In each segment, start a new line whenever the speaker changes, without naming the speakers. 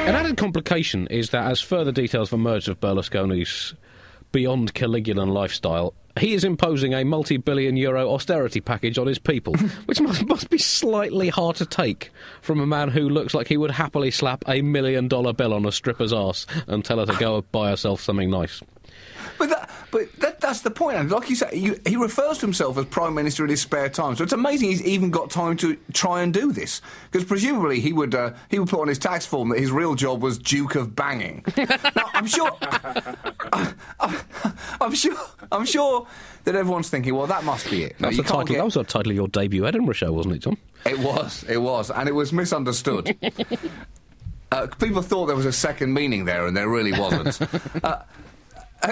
An added complication is that as further details have emerged of Berlusconi's beyond Caligulan lifestyle, he is imposing a multi-billion euro austerity package on his people, which must be slightly hard to take from a man who looks like he would happily slap $1 million bill on a stripper's arse and tell her to go buy herself something nice.
But that's the point. And like you say, he refers to himself as Prime Minister in his spare time. So it's amazing he's even got time to try and do this. Because presumably he would put on his tax form that his real job was Duke of Banging. Now, I'm sure that everyone's thinking, well, that must be it.
That was the title of your debut Edinburgh show, wasn't it, Tom?
It was, and it was misunderstood. People thought there was a second meaning there, and there really wasn't.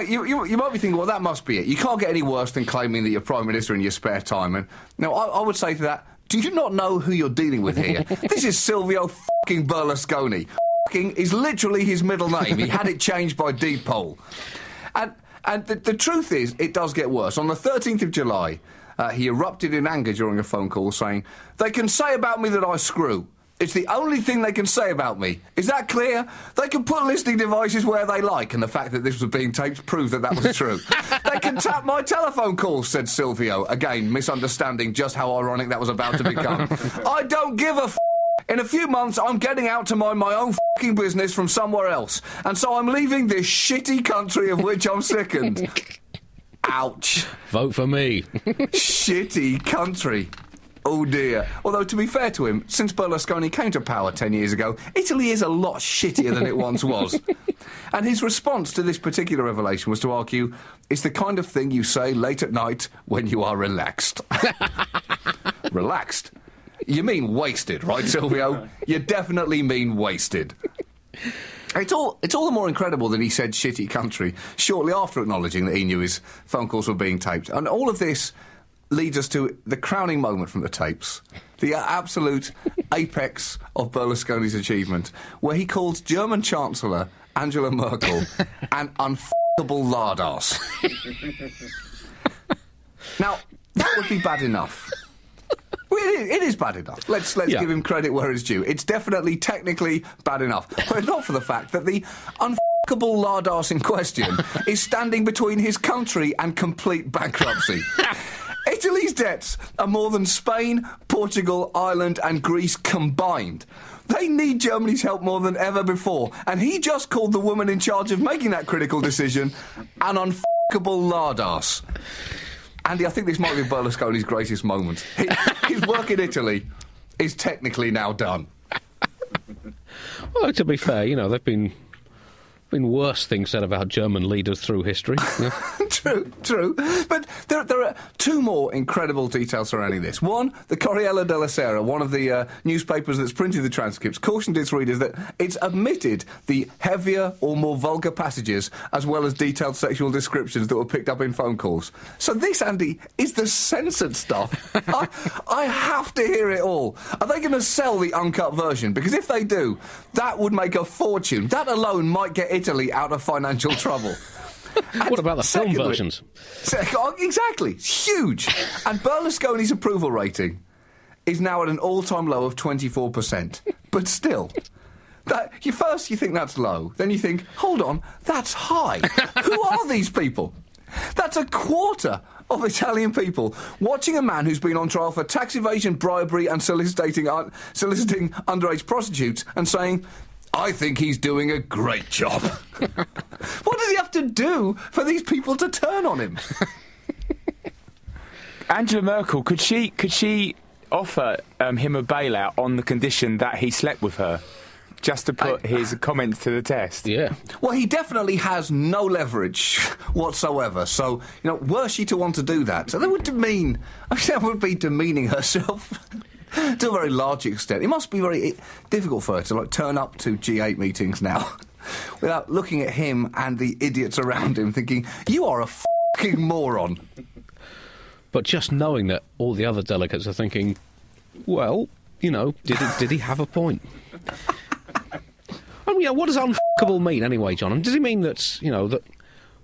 You might be thinking, well, that must be it. You can't get any worse than claiming that you're Prime Minister in your spare time. And now, I would say to that, do you not know who you're dealing with here? This is Silvio fucking Berlusconi. Fucking is literally his middle name. He had it changed by deed poll. And the truth is, it does get worse. On the 13th of July, he erupted in anger during a phone call saying, "They can say about me that I screw. It's the only thing they can say about me. Is that clear? They can put listening devices where they like," and the fact that this was being taped proved that that was true. "They can tap my telephone calls," said Silvio, again misunderstanding just how ironic that was about to become. "I don't give a f***. In a few months, I'm getting out to mind my own f***ing business from somewhere else, and so I'm leaving this shitty country of which I'm sickened." Ouch.
Vote for me.
Shitty country. Oh dear. Although, to be fair to him, since Berlusconi came to power 10 years ago, Italy is a lot shittier than it once was. And his response to this particular revelation was to argue, it's the kind of thing you say late at night when you are relaxed. Relaxed? You mean wasted, right, Silvio? You definitely mean wasted. It's all the more incredible that he said shitty country shortly after acknowledging that he knew his phone calls were being taped. And all of this leads us to the crowning moment from the tapes, the absolute apex of Berlusconi's achievement, where he called German Chancellor Angela Merkel an unfuckable lard arse. Now, that would be bad enough. Well, it is bad enough. Let's give him credit where it's due. It's definitely, technically bad enough. But not for the fact that the unfuckable lard arse in question is standing between his country and complete bankruptcy. Italy's debts are more than Spain, Portugal, Ireland and Greece combined. They need Germany's help more than ever before, and he just called the woman in charge of making that critical decision an unfuckable lard arse. Andy, I think this might be Berlusconi's greatest moment. His work in Italy is technically now done.
Well, to be fair, you know, there've been worse things said about German leaders through history. Yeah. True.
But there are two more incredible details surrounding this. One, the Corriere della Sera, one of the newspapers that's printed the transcripts, cautioned its readers that it's omitted the heavier or more vulgar passages as well as detailed sexual descriptions that were picked up in phone calls. So this, Andy, is the censored stuff. I have to hear it all. Are they going to sell the uncut version? Because if they do, that would make a fortune. That alone might get Italy out of financial trouble.
What about the film versions?
Exactly. It's huge. And Berlusconi's approval rating is now at an all-time low of 24%. But still, you think that's low. Then you think, hold on, that's high. Who are these people? That's a quarter of Italian people watching a man who's been on trial for tax evasion, bribery and soliciting underage prostitutes and saying, I think he's doing a great job. What does he have to do for these people to turn on him?
Angela Merkel, could she offer him a bailout on the condition that he slept with her? Just to put his comments to the test.
Yeah.
Well, he definitely has no leverage whatsoever. So, you know, were she to want to do that, so that would be demeaning herself. To a very large extent. It must be very difficult for her to turn up to G8 meetings now without looking at him and the idiots around him thinking, you are a fucking moron.
But just knowing that all the other delegates are thinking, well, you know, did he have a point? I mean, what does unfuckable mean anyway, John? And does he mean that, you know, that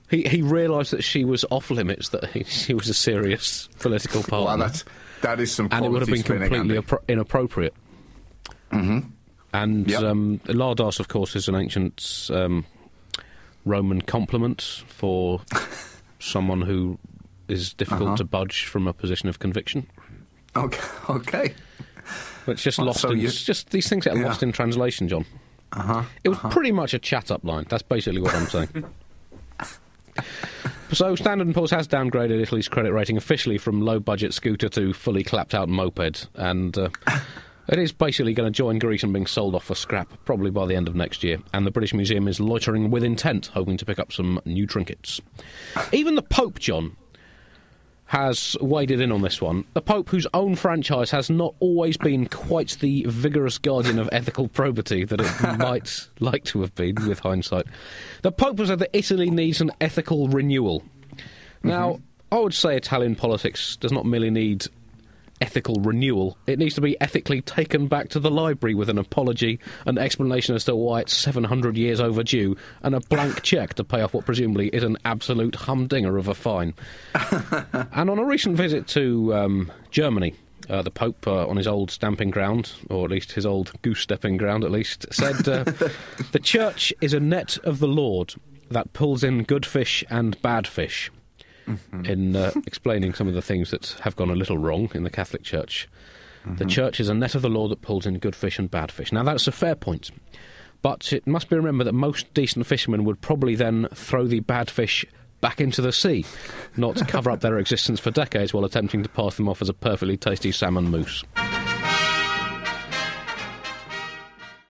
he realised that she was off limits, that she was a serious political partner?
Well, that is some
and it would have been completely inappropriate.
Mm-hmm.
And lardos, of course, is an ancient Roman compliment for someone who is difficult to budge from a position of conviction.
Okay.
But it's just lost. It's just these things get lost in translation, John. It was pretty much a chat-up line. That's basically what I'm saying. So Standard & Poor's has downgraded Italy's credit rating officially from low-budget scooter to fully clapped-out moped, and it is basically going to join Greece in being sold off for scrap, probably by the end of next year. And the British Museum is loitering with intent, hoping to pick up some new trinkets. Even the Pope, John, has waded in on this one. The Pope, whose own franchise has not always been quite the vigorous guardian of ethical probity that it might like to have been, with hindsight. The Pope has said that Italy needs an ethical renewal. Now, I would say Italian politics does not merely need ethical renewal, it needs to be ethically taken back to the library with an apology, an explanation as to why it's 700 years overdue, and a blank cheque to pay off what presumably is an absolute humdinger of a fine. And on a recent visit to Germany, the Pope, on his old stamping ground, or at least his old goose-stepping ground at least, said, the Church is a net of the Lord that pulls in good fish and bad fish. In explaining some of the things that have gone a little wrong in the Catholic Church. The Church is a net of the Lord that pulls in good fish and bad fish. Now, that's a fair point. But it must be remembered that most decent fishermen would probably then throw the bad fish back into the sea, not cover up their existence for decades while attempting to pass them off as a perfectly tasty salmon mousse.